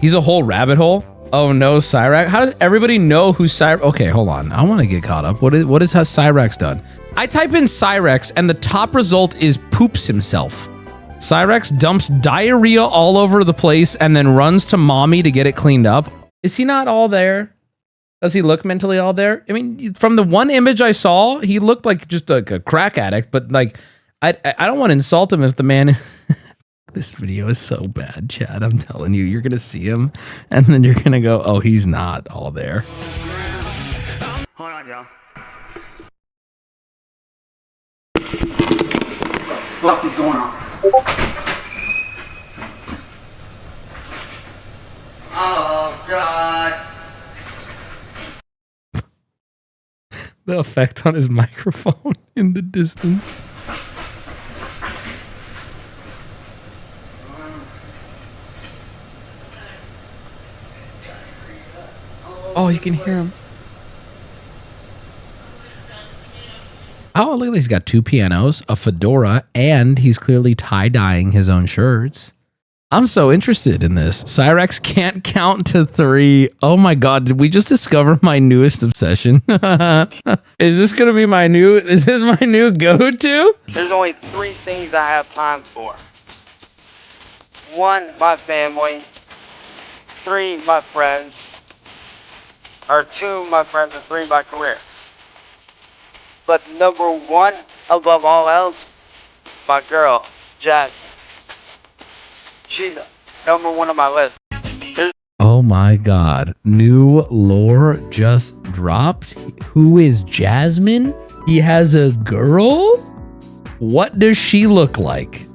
He's a whole rabbit hole. Oh no, Cyraxx. How does everybody know who Cyraxx? Okay, hold on. I want to get caught up. What has Cyraxx done? I type in Cyraxx and the top result is poops himself. Cyraxx dumps diarrhea all over the place and then runs to mommy to get it cleaned up. Is he not all there? Does he look mentally all there? I mean, from the one image I saw, he looked like just like a crack addict, but like, I don't want to insult him if the man This video is so bad, Chad. I'm telling you, you're going to see him and then you're going to go, oh, he's not all there. Hold on, y'all. What the fuck is going on? Oh, God. The effect on his microphone in the distance. Oh, you can hear him. Oh, look at this. He's got 2 pianos, a fedora, and he's clearly tie-dyeing his own shirts. I'm so interested in this. Cyraxx can't count to 3. Oh my God, did we just discover my newest obsession? Is this going to be is this my new go-to? There's only 3 things I have time for. 1, my family. 3, my friends. Or 2, my friends, and 3, my career. But number 1, above all else, my girl, Jack. She's number 1 on my list. Oh my God. New lore just dropped. Who is Jasmine? He has a girl? What does she look like?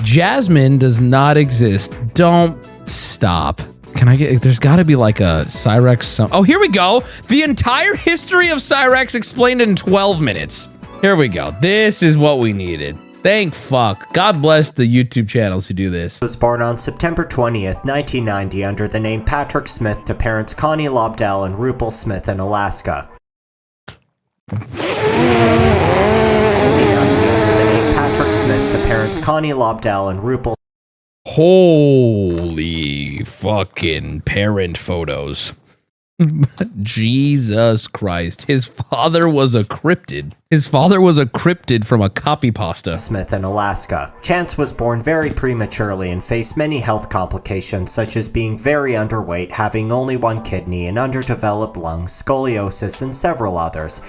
Jasmine does not exist. Don't stop. Can I get, there's gotta be like a Cyraxx. Oh, here we go. The entire history of Cyraxx explained in 12 minutes. Here we go. This is what we needed. Thank fuck. God bless the YouTube channels who do this. Was born on September 20th, 1990 under the name Patrick Smith to parents Connie Lobdell and Rupel Smith in Alaska. Patrick Smith to parents Connie Lobdell and Rupel. Holy fucking parent photos. Jesus Christ. His father was a cryptid. His father was a cryptid from a copy pasta. Smith in Alaska. Chance was born very prematurely and faced many health complications such as being very underweight, having only 1 kidney, an underdeveloped lung, scoliosis, and several others.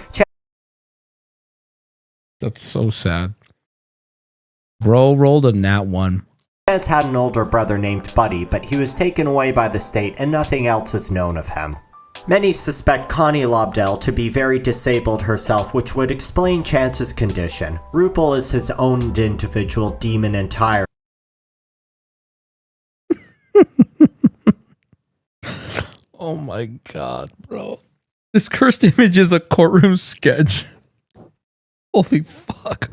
That's so sad. Bro rolled a nat 1. Chance had an older brother named Buddy, but he was taken away by the state and nothing else is known of him. Many suspect Connie Lobdell to be very disabled herself, which would explain Chance's condition. Rupel is his own individual demon entirely. Oh my God, bro. This cursed image is a courtroom sketch. Holy fuck.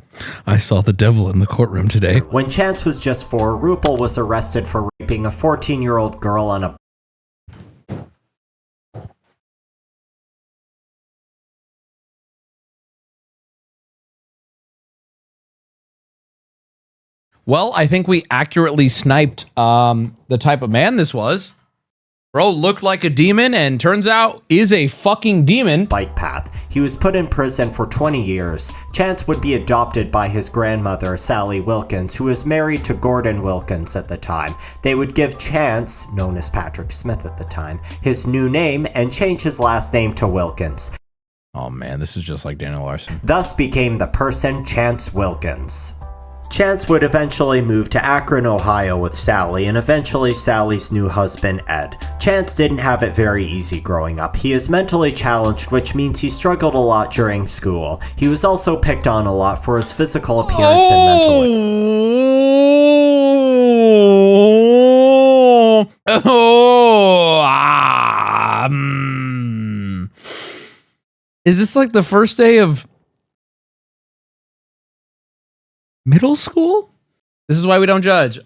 I saw the devil in the courtroom today. When Chance was just 4, Rupel was arrested for raping a 14-year-old girl on a... Well, I think we accurately sniped the type of man this was. Bro looked like a demon and turns out is a fucking demon. Bike path. He was put in prison for 20 years. Chance would be adopted by his grandmother, Sally Wilkins, who was married to Gordon Wilkins at the time. They would give Chance, known as Patrick Smith at the time, his new name and change his last name to Wilkins. Oh man, this is just like Daniel Larson. Thus became the person Chance Wilkins. Chance would eventually move to Akron, Ohio with Sally, and eventually Sally's new husband, Ed. Chance didn't have it very easy growing up. He is mentally challenged, which means he struggled a lot during school. He was also picked on a lot for his physical appearance and mentally. Is this like the first day of middle school? This is why we don't judge.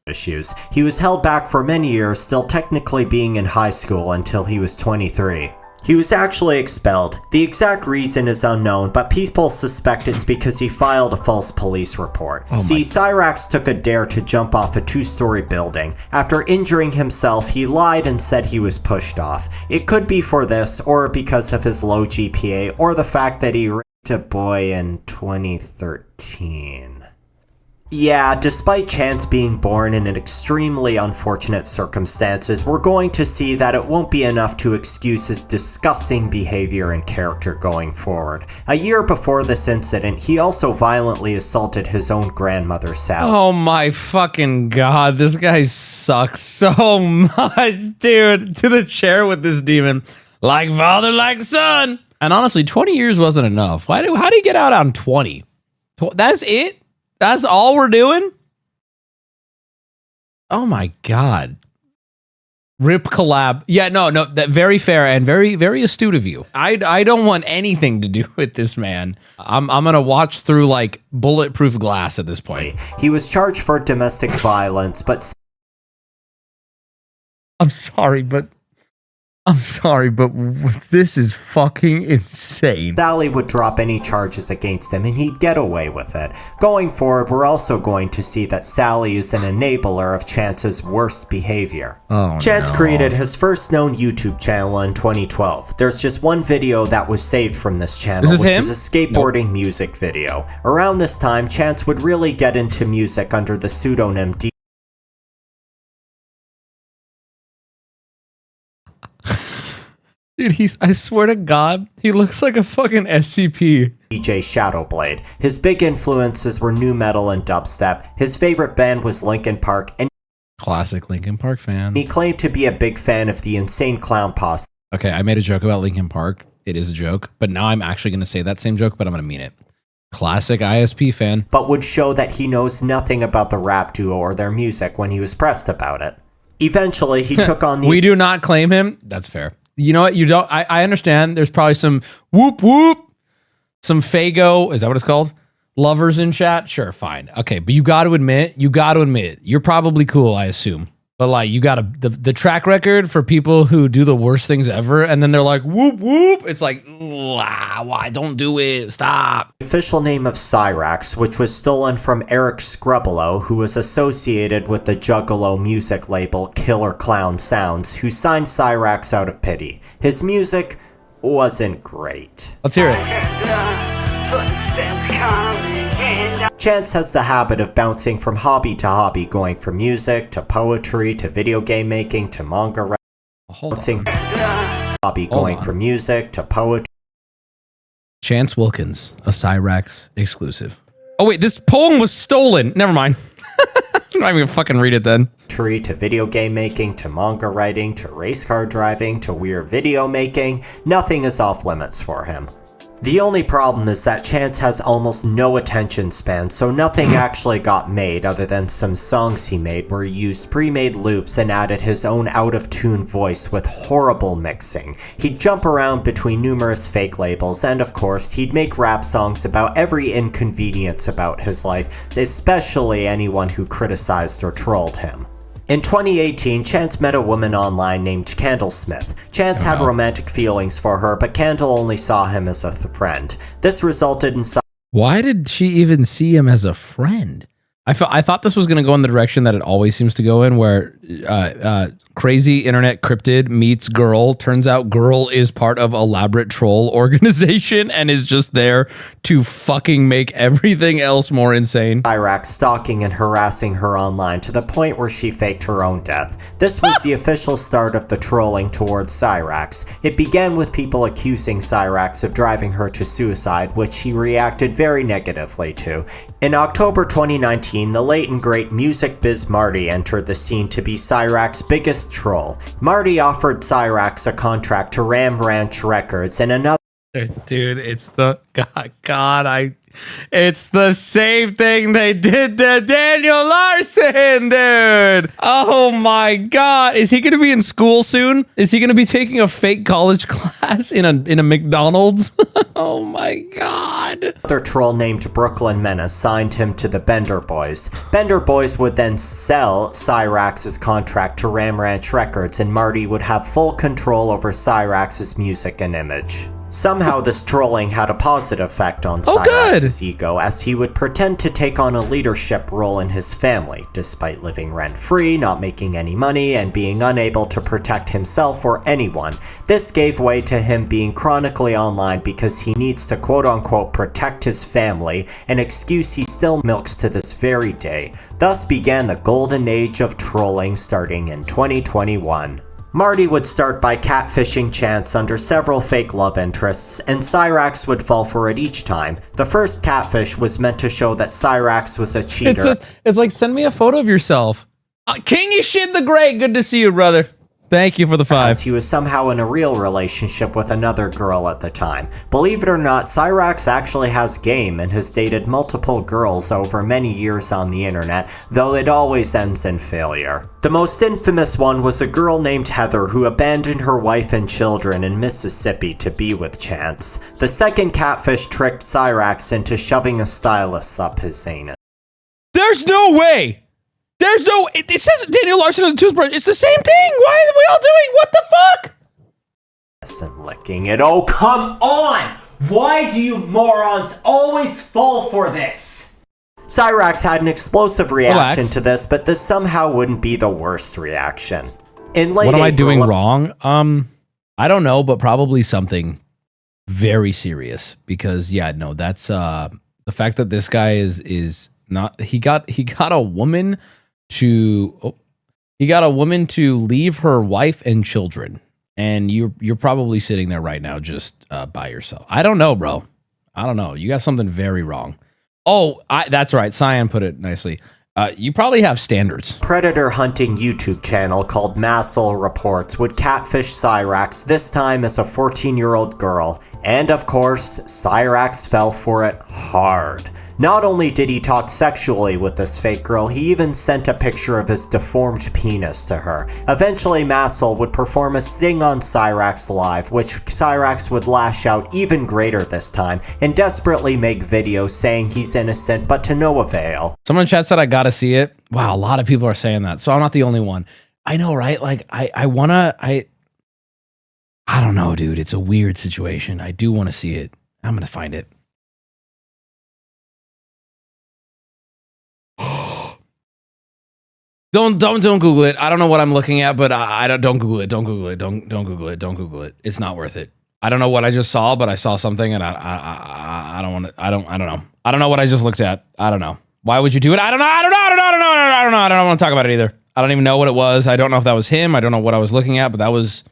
Issues. He was held back for many years, still technically being in high school until he was 23. He was actually expelled. The exact reason is unknown, but people suspect it's because he filed a false police report. See, Cyraxx took a dare to jump off a 2-story building. After injuring himself, he lied and said he was pushed off. It could be for this, or because of his low GPA, or the fact that he raped a boy in 2013. Yeah, despite Chance being born in an extremely unfortunate circumstances, we're going to see that it won't be enough to excuse his disgusting behavior and character going forward. A year before this incident, he also violently assaulted his own grandmother, Sally. Oh my fucking god, this guy sucks so much, dude. To the chair with this demon. Like father, like son. And honestly, 20 years wasn't enough. How do you get out on 20? That's it? That's all we're doing? Oh my god. Rip collab. Yeah, no, that very fair and very, very astute of you. I don't want anything to do with this man. I'm gonna watch through like bulletproof glass at this point. He was charged for domestic violence, but I'm sorry, but this is fucking insane. Sally would drop any charges against him and he'd get away with it. Going forward, we're also going to see that Sally is an enabler of Chance's worst behavior. Chance created his first known YouTube channel in 2012. There's just one video that was saved from this channel, which is a skateboarding music video. Around this time, Chance would really get into music under the pseudonym Dude, I swear to God, he looks like a fucking SCP. DJ Shadowblade. His big influences were nu metal and dubstep. His favorite band was Linkin Park, and classic Linkin Park fan. He claimed to be a big fan of the Insane Clown Posse. Okay, I made a joke about Linkin Park. It is a joke, but now I'm actually going to say that same joke, but I'm going to mean it. Classic ISP fan. But would show that he knows nothing about the rap duo or their music when he was pressed about it. Eventually, he took on the... We do not claim him. That's fair. You know what? You don't. I understand. There's probably some whoop whoop, some Fago. Is that what it's called? Lovers in chat. Sure, fine. Okay, but you got to admit, you're probably cool. I assume, but like you got the track record for people who do the worst things ever, and then they're like whoop whoop. It's like why don't do it? Stop. The official name of Cyraxx, which was stolen from Eric Scrubolo, who was associated with the Juggalo music label Killer Clown Sounds, who signed Cyraxx out of pity. His music wasn't great. Let's hear it. Chance has the habit of bouncing from hobby to hobby, going from music to poetry to video game making to manga writing. From music to poetry. Chance Wilkins, a Cyraxx exclusive. Oh wait, this poem was stolen. Never mind. I'm not even gonna fucking read it then. To video game making, to manga writing, to race car driving, to weird video making, nothing is off limits for him. The only problem is that Chance has almost no attention span, so nothing actually got made other than some songs he made where he used pre-made loops and added his own out-of-tune voice with horrible mixing. He'd jump around between numerous fake labels, and of course, he'd make rap songs about every inconvenience about his life, especially anyone who criticized or trolled him. In 2018, Chance met a woman online named Candlesmith. Chance had romantic feelings for her, but Candle only saw him as a friend. This resulted in... Why did she even see him as a friend? I thought this was going to go in the direction that it always seems to go in, where crazy internet cryptid meets girl. Turns out girl is part of elaborate troll organization and is just there to fucking make everything else more insane. Cyraxx stalking and harassing her online to the point where she faked her own death. This was the official start of the trolling towards Cyraxx. It began with people accusing Cyraxx of driving her to suicide, which he reacted very negatively to. In October 2019, the late and great Music Biz Marty entered the scene to be Cyraxx's biggest troll. Marty offered Cyraxx a contract to Ram Ranch Records and another... Dude, it's the... It's the same thing they did to Daniel Larson, dude! Oh my god. Is he going to be in school soon? Is he going to be taking a fake college class in a McDonald's? Oh my god. Another troll named Brooklyn Menace signed him to the Bender Boys. Bender Boys would then sell Cyraxx's contract to Ram Ranch Records, and Marty would have full control over Cyraxx's music and image. Somehow this trolling had a positive effect on Cyraxx's ego, as he would pretend to take on a leadership role in his family, despite living rent-free, not making any money, and being unable to protect himself or anyone. This gave way to him being chronically online because he needs to quote-unquote protect his family, an excuse he still milks to this very day. Thus began the golden age of trolling starting in 2021. Marty would start by catfishing Chance under several fake love interests, and Cyraxx would fall for it each time. The first catfish was meant to show that Cyraxx was a cheater. It's like, send me a photo of yourself. King is shit the Great, good to see you, brother. Thank you for the 5. As he was somehow in a real relationship with another girl at the time. Believe it or not, Cyraxx actually has game and has dated multiple girls over many years on the internet, though it always ends in failure. The most infamous one was a girl named Heather who abandoned her wife and children in Mississippi to be with Chance. The second catfish tricked Cyraxx into shoving a stylus up his anus. There's no way! There's no... It says Daniel Larson and the toothbrush. It's the same thing! Why are we all doing... What the fuck? And licking it. Oh, come on! Why do you morons always fall for this? Cyraxx had an explosive reaction to this, but this somehow wouldn't be the worst reaction. In late What am I April, doing wrong? I don't know, but probably something very serious. Because, yeah, no, that's... the fact that this guy is not... He got a woman... he got a woman to leave her wife and children, and you're probably sitting there right now just by yourself. I don't know, bro. I don't know. You got something very wrong. Oh, that's right. Cyan put it nicely. You probably have standards. Predator hunting YouTube channel called Massel Reports would catfish Cyraxx, this time as a 14-year-old girl. And of course, Cyraxx fell for it hard. Not only did he talk sexually with this fake girl, he even sent a picture of his deformed penis to her. Eventually, Massel would perform a sting on Cyraxx live, which Cyraxx would lash out even greater this time, and desperately make videos saying he's innocent, but to no avail. Someone in chat said I gotta see it. Wow, a lot of people are saying that, so I'm not the only one. I know, right? Like, I don't know, dude. It's a weird situation. I do want to see it. I'm gonna find it. Don't Google it. I don't know what I'm looking at, but don't Google it. Don't Google it. Don't Google it. Don't Google it. It's not worth it. I don't know what I just saw, but I saw something, and I don't want to. I don't know. I don't know what I just looked at. I don't know. Why would you do it? I don't know. I don't want to talk about it either. I don't even know what it was. I don't know if that was him. I don't know what I was looking at, but that was.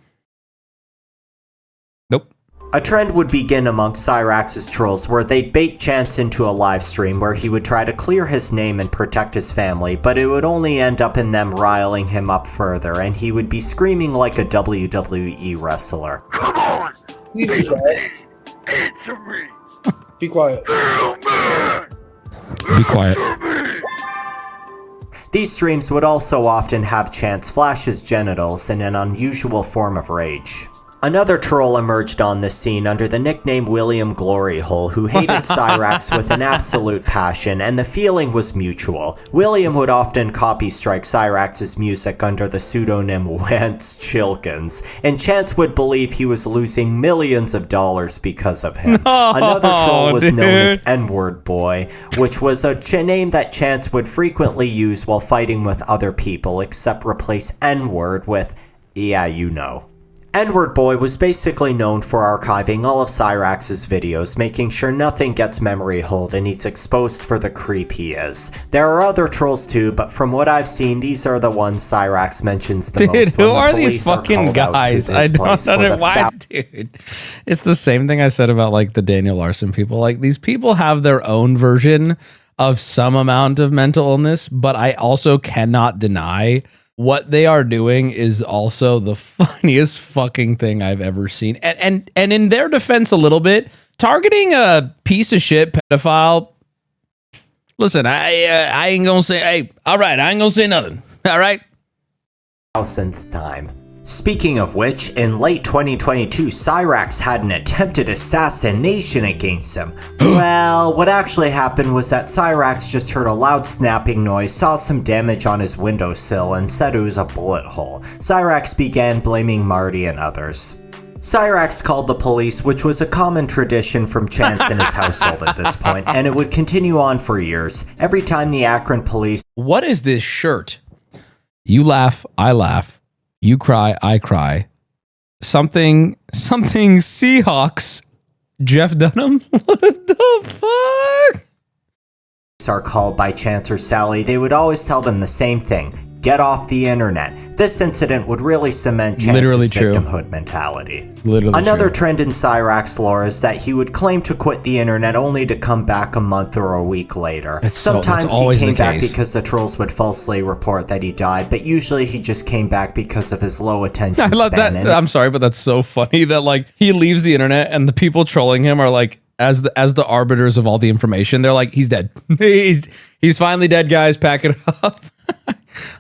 Nope. A trend would begin amongst Cyraxx's trolls where they'd bait Chance into a live stream where he would try to clear his name and protect his family, but it would only end up in them riling him up further, and he would be screaming like a WWE wrestler. Come on! Answer me! Be quiet. Be quiet. These streams would also often have Chance flash his genitals in an unusual form of rage. Another troll emerged on the scene under the nickname William Gloryhole, who hated Cyraxx with an absolute passion, and the feeling was mutual. William would often copy strike Cyraxx's music under the pseudonym Wance Chilkins, and Chance would believe he was losing millions of dollars because of him. Another troll was known as N-Word Boy, which was a name that Chance would frequently use while fighting with other people, except replace N-Word with, yeah, you know. N-Word Boy was basically known for archiving all of Cyraxx's videos, making sure nothing gets memory hold and he's exposed for the creep he is. There are other trolls too, but from what I've seen, these are the ones Cyraxx mentions the most. Dude, who are these fucking guys? I don't know why, dude. It's the same thing I said about like the Daniel Larson people. Like, these people have their own version of some amount of mental illness, but I also cannot deny what they are doing is also the funniest fucking thing I've ever seen. And in their defense a little bit, targeting a piece of shit pedophile. Listen, I ain't gonna say, hey, all right, I ain't gonna say nothing. All right. 1000th time. Speaking of which, in late 2022, Cyraxx had an attempted assassination against him. Well, what actually happened was that Cyraxx just heard a loud snapping noise, saw some damage on his windowsill, and said it was a bullet hole. Cyraxx began blaming Marty and others. Cyraxx called the police, which was a common tradition from Chance in his household at this point, and it would continue on for years. Every time the Akron police... What is this shirt? You laugh, I laugh. You cry, I cry. Something Seahawks. Jeff Dunham? What the fuck? Are called by Chance or Sally, they would always tell them the same thing. Get off the internet. This incident would really cement Chance's victimhood mentality. Another trend in Cyraxx lore is that he would claim to quit the internet only to come back a month or a week later. Sometimes he came back because the trolls would falsely report that he died, but usually he just came back because of his low attention span. I love that. I'm sorry, but that's so funny that like he leaves the internet and the people trolling him are like, as the arbiters of all the information, they're like, he's dead. he's finally dead, guys. Pack it up.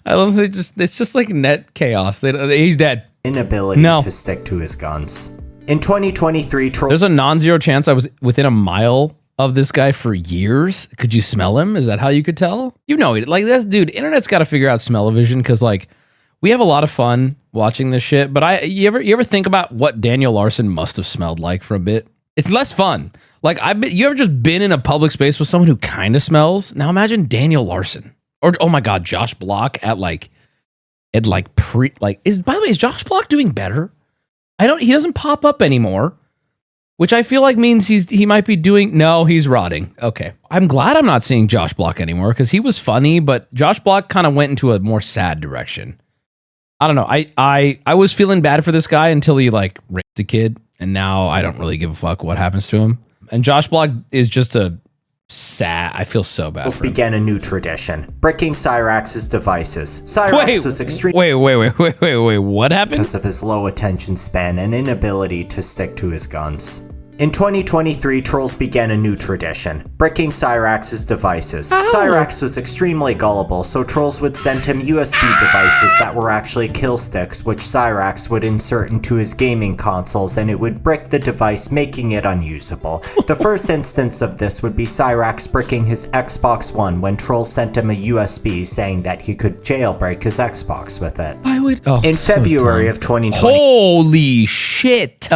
I love that it's just like net chaos. He's dead. Inability to stick to his guns. In 2023, there's a non-zero chance I was within a mile of this guy for years. Could you smell him? Is that how you could tell? You know it. Like this dude, internet's got to figure out smell-o-vision because like we have a lot of fun watching this shit. But you ever think about what Daniel Larson must have smelled like for a bit? It's less fun. Like you ever just been in a public space with someone who kind of smells? Now imagine Daniel Larson. Or oh my God, Josh Block by the way, is Josh Block doing better? He doesn't pop up anymore, which I feel like means he might be doing. No, he's rotting. Okay, I'm glad I'm not seeing Josh Block anymore because he was funny, but Josh Block kind of went into a more sad direction. I don't know. I was feeling bad for this guy until he like raped a kid, and now I don't really give a fuck what happens to him. And Josh Block is just a sad. I feel so bad. Began a new tradition: bricking Cyraxx's devices. Cyraxx was extremely. Wait. What happened? Because of his low attention span and inability to stick to his guns. In 2023, trolls began a new tradition: bricking Cyraxx's devices. Cyraxx was extremely gullible, so trolls would send him USB devices that were actually kill sticks, which Cyraxx would insert into his gaming consoles, and it would brick the device, making it unusable. The first instance of this would be Cyraxx bricking his Xbox One when trolls sent him a USB saying that he could jailbreak his Xbox with it. In February of 2020. Holy shit!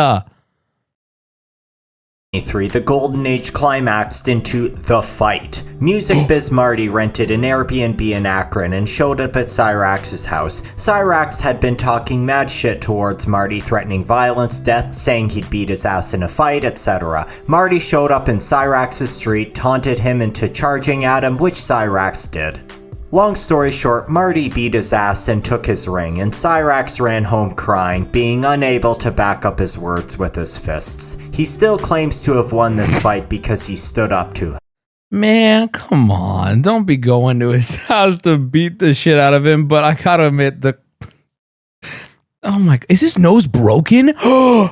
The Golden Age climaxed into The Fight. Music Biz Marty rented an Airbnb in Akron and showed up at Cyraxx's house. Cyraxx had been talking mad shit towards Marty, threatening violence, death, saying he'd beat his ass in a fight, etc. Marty showed up in Cyraxx's street, taunted him into charging at him, which Cyraxx did. Long story short, Marty beat his ass and took his ring, and Cyraxx ran home crying, being unable to back up his words with his fists. He still claims to have won this fight because he stood up to him. Man, come on. Don't be going to his house to beat the shit out of him, but I gotta admit, oh my, is his nose broken? Oh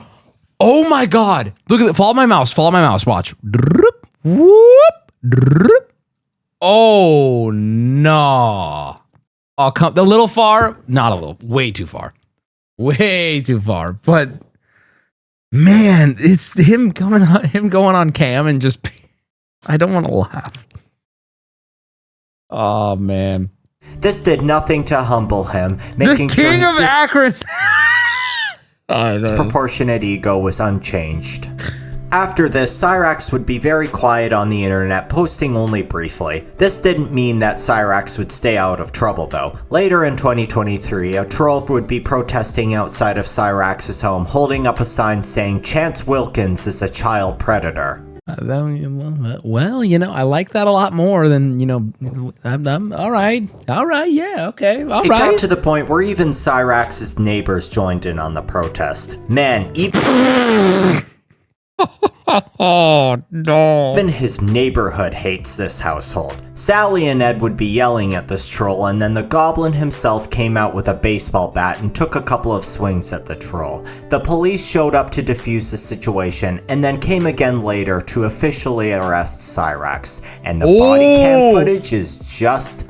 my God. Look at it. Follow my mouse. Watch. Oh, no. Oh, come a little far. Not a little. Way too far. But man, it's him going on cam and just. I don't want to laugh. Oh man. This did nothing to humble him, making the king of Akron. His proportionate ego was unchanged. After this, Cyraxx would be very quiet on the internet, posting only briefly. This didn't mean that Cyraxx would stay out of trouble though. Later in 2023, a troll would be protesting outside of Cyraxx's home, holding up a sign saying Chance Wilkins is a child predator. Well, I like that a lot more than, I'm all right, yeah, okay, all right. It got to the point where even Cyraxx's neighbors joined in on the protest. Man, Oh, no. Even his neighborhood hates this household. Sally and Ed would be yelling at this troll, and then the goblin himself came out with a baseball bat and took a couple of swings at the troll. The police showed up to defuse the situation, and then came again later to officially arrest Cyraxx. And the body cam footage is just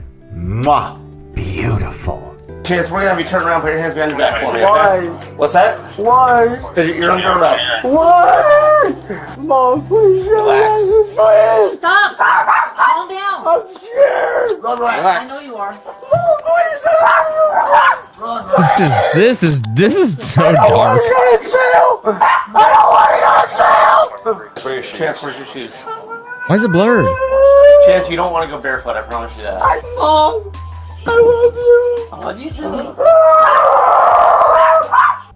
beautiful. Chance, we're gonna have you turn around, put your hands behind your back for me. Why? Okay? What's that? Why? Because you're under arrest. Why? Mom, please Relax. please. Stop! Calm down. I'm scared. I Relax. know you are. Mom, please This is so I dark. want to go to jail. I don't want to go to jail. Where's your shoes? Chance, where's your shoes? Why is it blurred? Chance, you don't want to go barefoot, I promise you that. Mom, I love you. I love you too.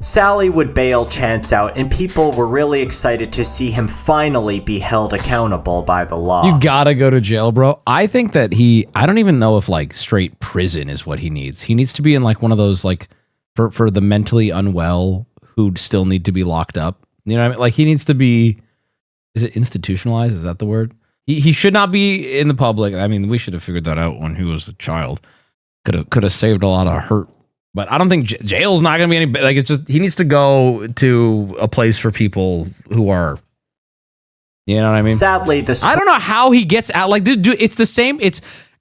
Sally would bail Chance out, and people were really excited to see him finally be held accountable by the law. You gotta go to jail, bro. I think that I don't even know if like straight prison is what he needs. He needs to be in like one of those like for the mentally unwell who still need to be locked up. You know what I mean? Like he needs to be, is it institutionalized? Is that the word? He should not be in the public. I mean, we should have figured that out when he was a child. Could have saved a lot of hurt. But I don't think jail's not going to be any, like, it's just, he needs to go to a place for people who are, you know what I mean? Sadly, I don't know how he gets out. Like, dude, it's the same.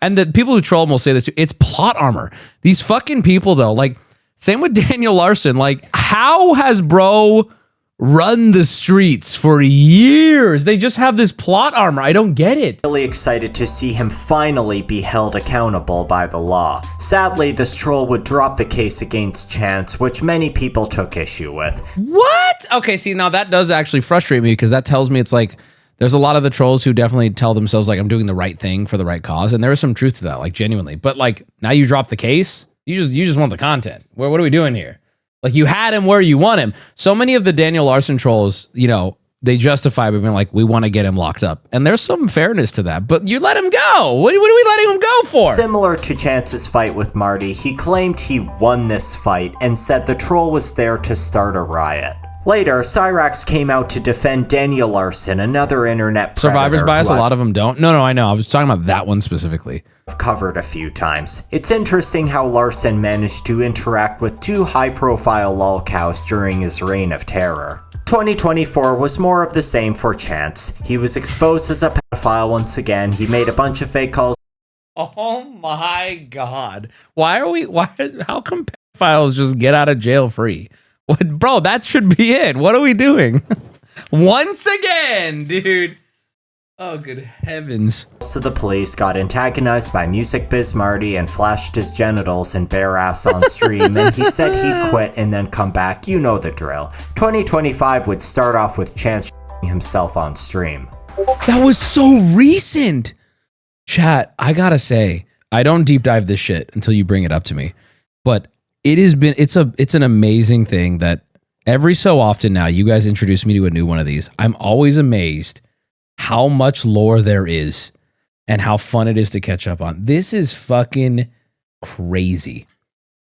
And the people who troll him will say this too. It's plot armor. These fucking people, though, like, same with Daniel Larson. Like, how has bro run the streets for years? They just have this plot armor. I don't get it. Really excited to see him finally be held accountable by the law. Sadly, this troll would drop the case against Chance, which many people took issue with. What? Okay, see, now that does actually frustrate me because that tells me it's like there's a lot of the trolls who definitely tell themselves like I'm doing the right thing for the right cause, and there is some truth to that, like genuinely. But like now you drop the case, you just want the content. What are we doing here? Like you had him where you want him. So many of the Daniel Larson trolls, you know, they justify by being like, we want to get him locked up. And there's some fairness to that, but you let him go. What are we letting him go for? Similar to Chance's fight with Marty, he claimed he won this fight and said the troll was there to start a riot. Later, Cyraxx came out to defend Daniel Larson, another internet predator. Survivor's bias, a lot of them don't. No, I know. I was talking about that one specifically. I've covered a few times. It's interesting how Larson managed to interact with two high-profile lolcows during his reign of terror. 2024 was more of the same for Chance. He was exposed as a pedophile once again. He made a bunch of fake calls. Oh my God. How come pedophiles just get out of jail free? What, bro, that should be it. What are we doing? Once again, dude. Oh, good heavens. To the police, got antagonized by Music Biz Marty and flashed his genitals and bare ass on stream, and he said he'd quit and then come back. You know the drill. 2025 would start off with Chance himself on stream. That was so recent. Chat, I gotta say, I don't deep dive this shit until you bring it up to me. But it's an amazing thing that every so often now you guys introduce me to a new one of these. I'm always amazed how much lore there is and how fun it is to catch up on. This is fucking crazy.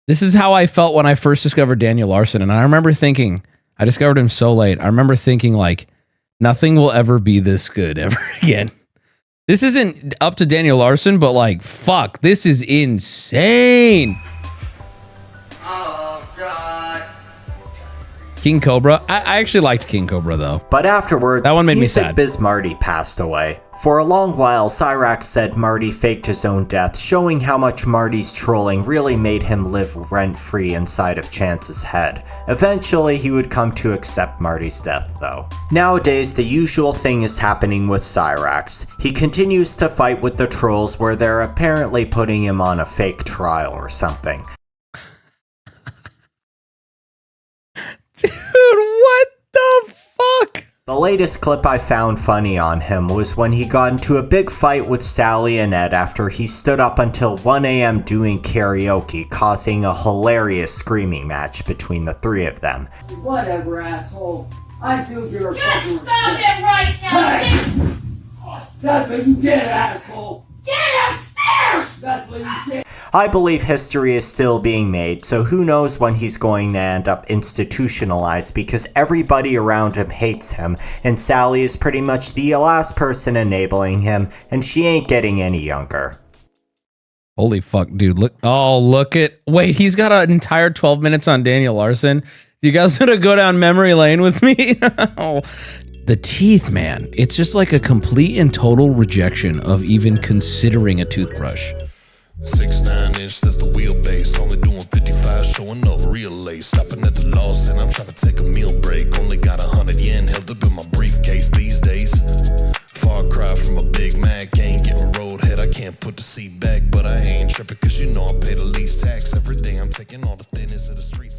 This is how I felt when I first discovered Daniel Larson. And I remember thinking, I discovered him so late. I remember thinking like, nothing will ever be this good ever again. This isn't up to Daniel Larson, but like, fuck, this is insane. Oh, God. King Cobra. I actually liked King Cobra though. But afterwards, that one made me Music sad. Biz Marty passed away. For a long while, Cyraxx said Marty faked his own death, showing how much Marty's trolling really made him live rent-free inside of Chance's head. Eventually, he would come to accept Marty's death, though. Nowadays, the usual thing is happening with Cyraxx. He continues to fight with the trolls where they're apparently putting him on a fake trial or something. Dude, what the fuck? The latest clip I found funny on him was when he got into a big fight with Sally and Ed after he stood up until 1 a.m. doing karaoke, causing a hilarious screaming match between the three of them. Whatever, asshole. I do your Just stop it right now! Hey! That's what you did, asshole! Get upstairs! That's what you did! I believe history is still being made, so who knows when he's going to end up institutionalized because everybody around him hates him, and Sally is pretty much the last person enabling him, and she ain't getting any younger. Holy fuck, dude. Look at... Wait, he's got an entire 12 minutes on Daniel Larson. You guys gonna go down memory lane with me? Oh, the teeth, man. It's just like a complete and total rejection of even considering a toothbrush. 6'9", that's the wheelbase, only doing 55. showing up real late, stopping at the Lawson. I'm trying to take a meal break. Only got 100 yen held up in my briefcase these days. Far cry from a Big Mac, ain't getting roadhead. I can't put the seat back, but I ain't tripping, cause you know I pay the least tax. Every day I'm taking all the thinness of the streets.